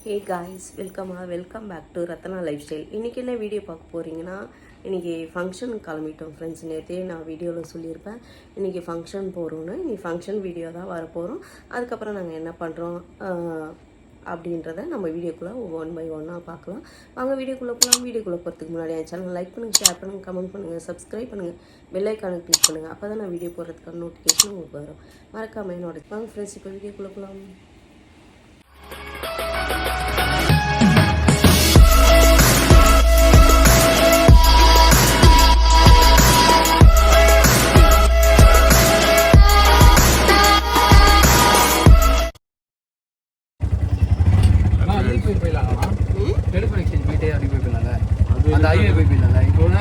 Hey guys, welcome back to Ratna lifestyle. இன்றைக்கி என்ன video பார்க்க போகிறீங்கன்னா, இன்றைக்கி ஃபங்க்ஷனுக்கு கிளம்பிட்டோம் ஃப்ரெண்ட்ஸ். நேற்றே நான் வீடியோவில் சொல்லியிருப்பேன் இன்றைக்கி ஃபங்க்ஷன் போகிறோன்னு. இன்றைக்கி ஃபங்க்ஷன் வீடியோ தான் வரப்போகிறோம். அதுக்கப்புறம் நாங்கள் என்ன பண்ணுறோம் அப்படின்றத நம்ம வீடியோக்குள்ளே ஒன் பை ஒன்னாக பார்க்கலாம். வாங்க வீடியோக்குள்ளே போகலாம். வீடியோக்குள்ளே போகிறதுக்கு முன்னாடி என் சேனல் லைக் பண்ணுங்கள், ஷேர் பண்ணுங்கள், கமெண்ட் பண்ணுங்கள், சப்ஸ்கிரைப் பண்ணுங்கள், பெல் ஐக்கானை கிளிக் பண்ணுங்கள். அப்போ தான் நான் வீடியோ போடுறதுக்கான நோட்டிஃபிகேஷன் உங்களுக்கு வரும். மறக்காமல் என்னோட வாங்க ஃப்ரெண்ட்ஸ், இப்போ வீடியோக்குள்ளே போகலாம்.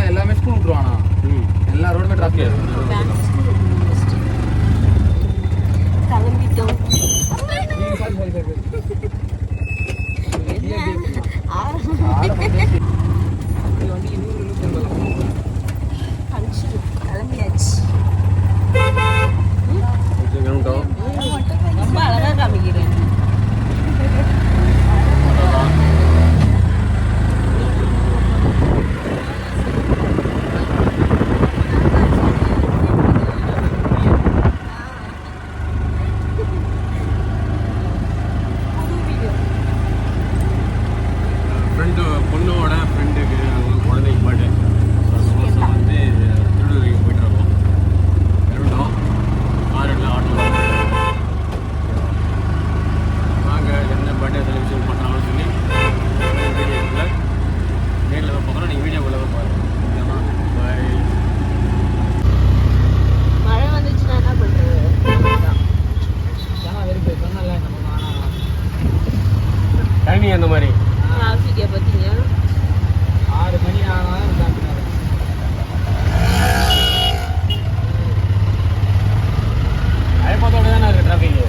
எல்லாமே ஸ்கூல் விட்டுருவானா எல்லா ரோடுமே டிராஃபிக் ரொம்ப அழகா காமிக்கிறேன். பொண்ணோட ஃப்ரெண்டுக்கு குழந்தைக்கு பர்த்டே வந்து திருநெல்வேலிக்கு போயிட்டுருக்கோம். இருந்தோம் ஆறுல ஆட்டோ நாங்கள் என்ன பர்த்டே செலிப்ரேஷன் பண்ணுறாங்கன்னு சொல்லி வீடியோக்குள்ளே நேரில் தான் பார்க்குறோம். நீங்கள் வீடியோக்குள்ளே தான் பாருங்கள். பாய். மழை வந்துச்சுன்னா என்ன பண்ணுறது? டைமிங் அந்த மாதிரி டிராஃபிக்கை பார்த்தீங்க, 6 மணி ஆனாலும் ஐம்பத்தோட தானே இருக்குது டிராஃபிக்கு.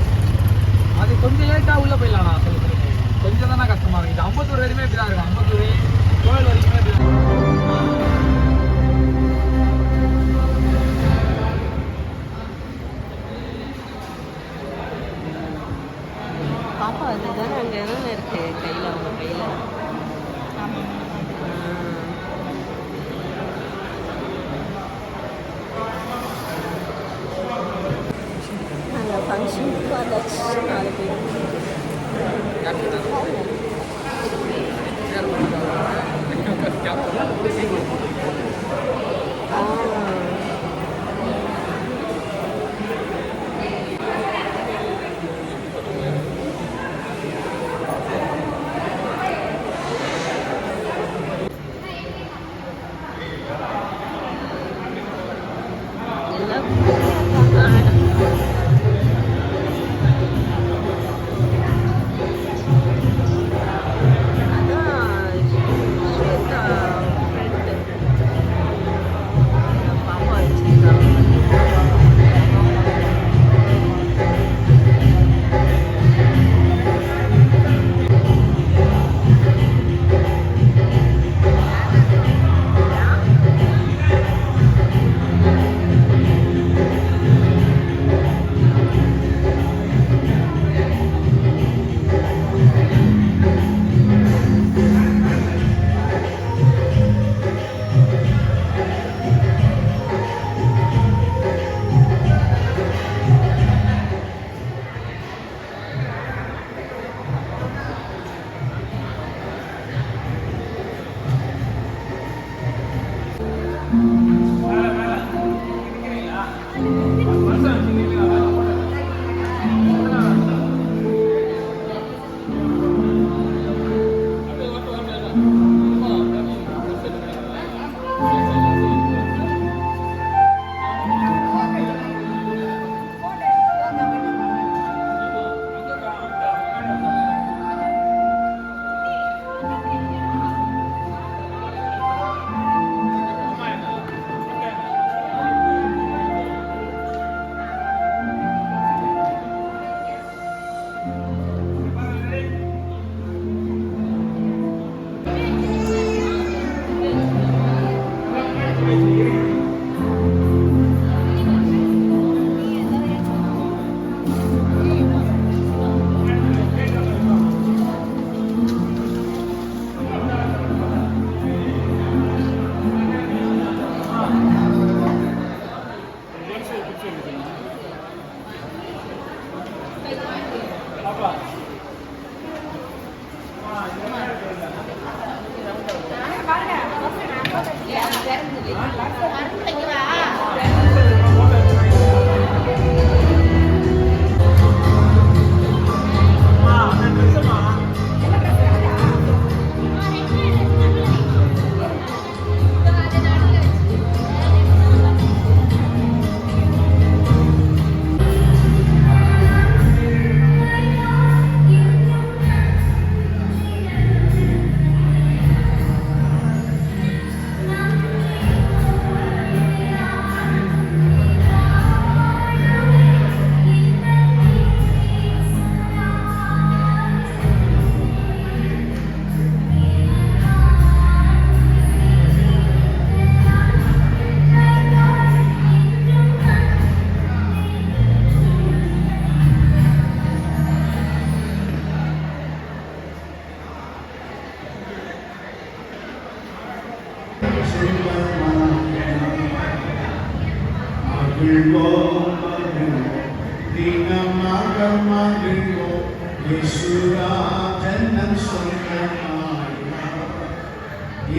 அது கொஞ்சம் லேட்டாக உள்ளே போயிடலாம்ண்ணா. கொஞ்சம் தானே கஷ்டமாக இருக்குது. 51 வரைக்குமே இப்படி தான் இருக்கும். 51 கோயில் வரைக்குமே இப்படி தான். பாப்பா அதுதானே அங்கே என்ன இருக்கு கையில், அவங்க கையில். நாங்கள் ஃபங்க்ஷனுக்கு வந்தாச்சு 4 பேர்.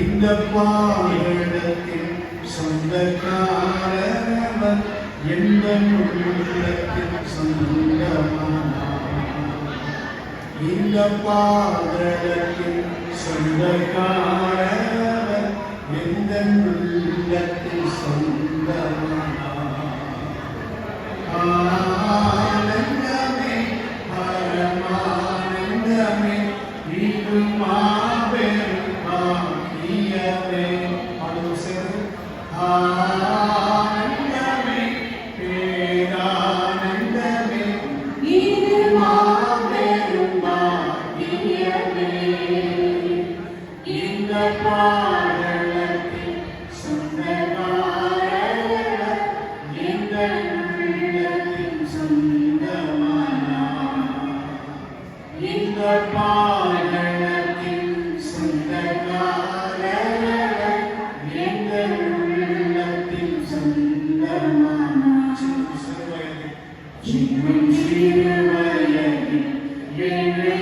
இந்த பாடத்தின் சொந்தக்காரவர் எந்த உள்ளத்தின் சொந்தமானார். இந்த பாடத்தின் சொந்தக்காரவர் எந்த உள்ளத்தின் சொந்தமானார். ஆனந்தமே பரமானந்தமே இது மாபெரும் பாக்கியமே. பாடுவோம் சேர்ந்து. ஆனந்தமே பேரானந்தமே இது மாபெரும் பாக்கியமே. இந்த பாடலத்தின் சொந்தக்காரர் எந்த உள்ளத்தின் சொந்தமானார். இந்த பாடலத்தின் சொந்தக்காரர் எந்த உள்ளத்தின் சொந்தமானார். சின்னம் சிறுவயதில் என்னை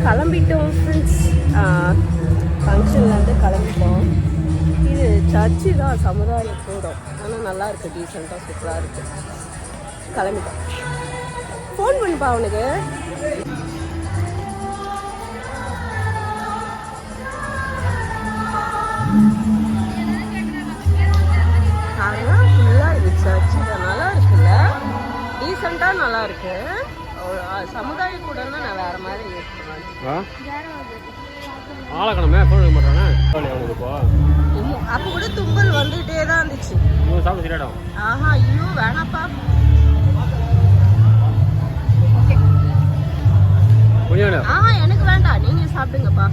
கிளம்பிட்டோம் ஃப்ரெண்ட்ஸ். ஃபங்க்ஷன்லேருந்து கிளம்பிட்டோம். இது சர்ச்சு தான், சமுதாய கூடம். ஆனால் நல்லா இருக்குது, டீசெண்டாக சூப்பராக இருக்குது. கிளம்பிட்டோம். ஃபோன் பண்ணிப்பா அவனுக்கு. அதெல்லாம் ஃபுல்லாக இது சர்ச்சு தான், நல்லா இருக்குல்ல, டீசெண்டாக நல்லா இருக்கு. சமுதாய கூடன்னா நான் வேற மாதிரி யோசிக்கிறேன். ஆளக்கணமே ஃபோன் எடுக்க மாட்டானே அவனுக்கு இப்போ. அப்போ கூட தும்பல் வந்துகிட்டே தான் இருந்துச்சு. சாப்பிட சரியாடும். ஆஹா, ஐயோ வேணாப்பா. எனக்கு வேண்டாம், நீங்க சாப்பிடுங்கப்பா.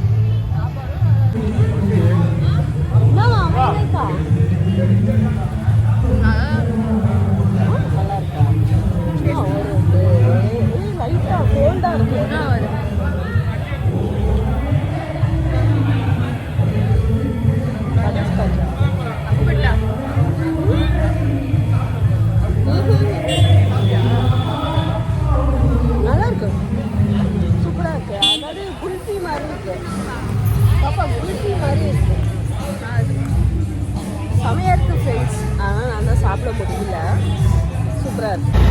நல்லா இருக்கு, சூப்பரா இருக்கு. அதாவது குல்ஃபி மாதிரி இருக்கு பாப்பா, குல்ஃபி மாதிரி இருக்கு. செமையா இருக்கு ஃப்ரெண்ட்ஸ். ஆனால் நான் தான் சாப்பிட முடியல. சூப்பரா இருக்கு.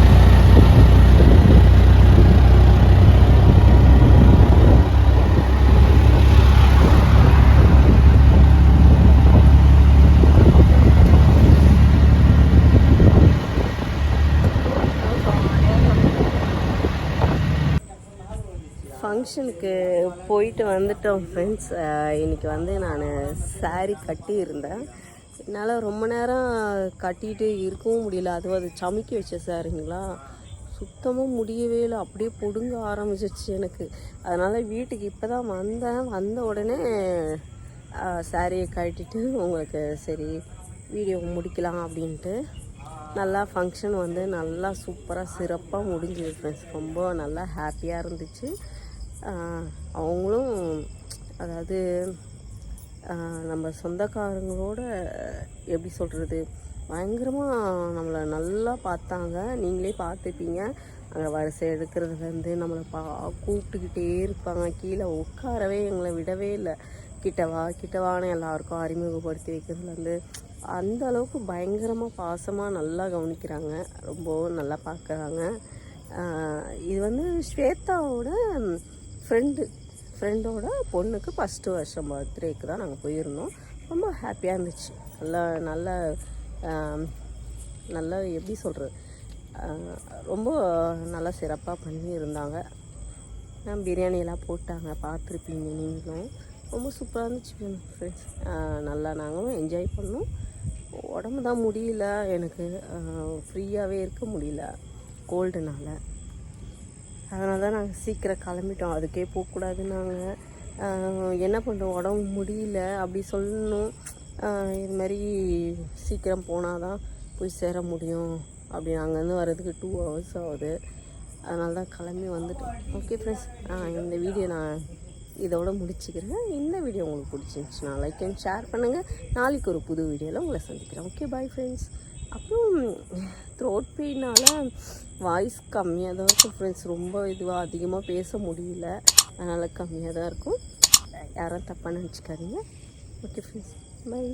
ஃபங்க்ஷனுக்கு போயிட்டு வந்துட்டோம் ஃப்ரெண்ட்ஸ். இன்றைக்கி வந்து நான் சாரீ கட்டி இருந்தேன். என்னால் ரொம்ப நேரம் கட்டிகிட்டு இருக்கவும் முடியல. அதுவும் அது சமைக்க வச்ச சாரிங்களா, சுத்தமாக முடியவே இல்லை. அப்படியே பொடுங்க ஆரம்பிச்சிச்சு எனக்கு. அதனால் வீட்டுக்கு இப்போ தான் வந்த உடனே சாரியை கட்டிட்டு உங்களுக்கு சரி வீடியோ முடிக்கலாம் அப்படின்ட்டு. நல்லா ஃபங்க்ஷன் வந்து நல்லா சூப்பராக சிறப்பாக முடிஞ்சுது ஃப்ரெண்ட்ஸ். ரொம்ப நல்லா ஹாப்பியாக இருந்துச்சு. அவங்களும் அதாவது நம்ம சொந்தக்காரங்களோட எப்படி சொல்கிறது, பயங்கரமாக நம்மளை நல்லா பார்த்தாங்க. நீங்களே பார்த்துப்பீங்க. அங்கே வரிசை எடுக்கிறதுலேருந்து நம்மளை கூப்பிட்டுக்கிட்டே இருப்பாங்க. கீழே உட்காரவே எங்களை விடவே இல்லை. கிட்டவான்னு எல்லாருக்கும் அறிமுகப்படுத்தி வைக்கிறதுலேருந்து அந்த அளவுக்கு பயங்கரமாக பாசமாக நல்லா கவனிக்கிறாங்க. ரொம்ப நல்லா பார்க்குறாங்க. இது வந்து ஸ்வேதாவோட ஃப்ரெண்டோட பொண்ணுக்கு ஃபஸ்ட்டு வருஷம் பர்த்டேக்கு தான் நாங்கள் போயிருந்தோம். ரொம்ப ஹாப்பியாக இருந்துச்சு. நல்லா எப்படி சொல்கிறது, ரொம்ப நல்லா சிறப்பாக பண்ணியிருந்தாங்க. பிரியாணியெல்லாம் போட்டாங்க, பார்த்துருப்பீங்க நீங்களும். ரொம்ப சூப்பராக இருந்துச்சு ஃப்ரெண்ட்ஸ். நல்லா நாங்களும் என்ஜாய் பண்ணோம். உடம்பு தான் முடியல எனக்கு, ஃப்ரீயாகவே இருக்க முடியல கோல்டுனால. அதனால தான் நாங்கள் சீக்கிரம் கிளம்பிட்டோம். அதுக்கே போகக்கூடாது. நாங்கள் என்ன பண்ணுறோம், உடம்பு முடியல அப்படி சொல்லணும். இது மாதிரி சீக்கிரம் போனால் தான் போய் சேர முடியும். அப்படி அங்கேருந்து வர்றதுக்கு 2 hours ஆகுது. அதனால தான் கிளம்பி வந்துட்டோம். ஓகே ஃப்ரெண்ட்ஸ், இந்த வீடியோ நான் இதோட முடிச்சுக்கிறேன். இந்த வீடியோ உங்களுக்கு பிடிச்சிருந்துச்சுன்னா லைக் அண்ட் ஷேர் பண்ணுங்கள். நாளைக்கு ஒரு புது வீடியோவில் உங்களை சந்திக்கிறேன். Okay, bye friends. அப்புறம் த்ரோட் பெயினால் வாய்ஸ் கம்மியாக தான் இருக்கும் ஃப்ரெண்ட்ஸ். ரொம்ப இதுவாக அதிகமாக பேச முடியல, அதனால் கம்மியாக தான் இருக்கும். யாரும் தப்பாக நினச்சிக்காதீங்க. Okay friends, by.